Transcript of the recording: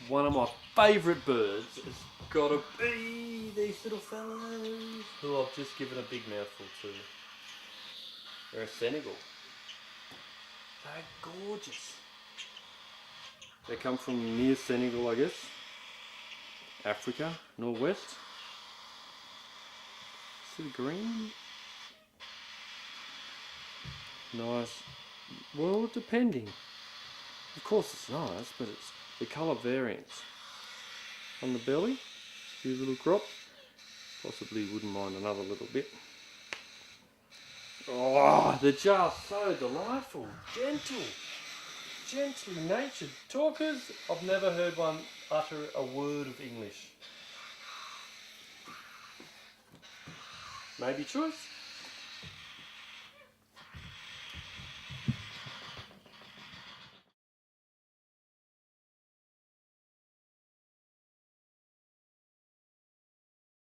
one of my favourite birds has got to be these little fellows who I've just given a big mouthful to. They're a Senegal. They're gorgeous. They come from near Senegal, I guess. Africa, northwest. See the green? Nice. Well, depending. Of course it's nice, but it's the colour variance. On the belly, a few little crop. Possibly wouldn't mind another little bit. Oh, they're just so delightful. Gentle. Gently natured. Talkers, I've never heard one utter a word of English. Maybe choice?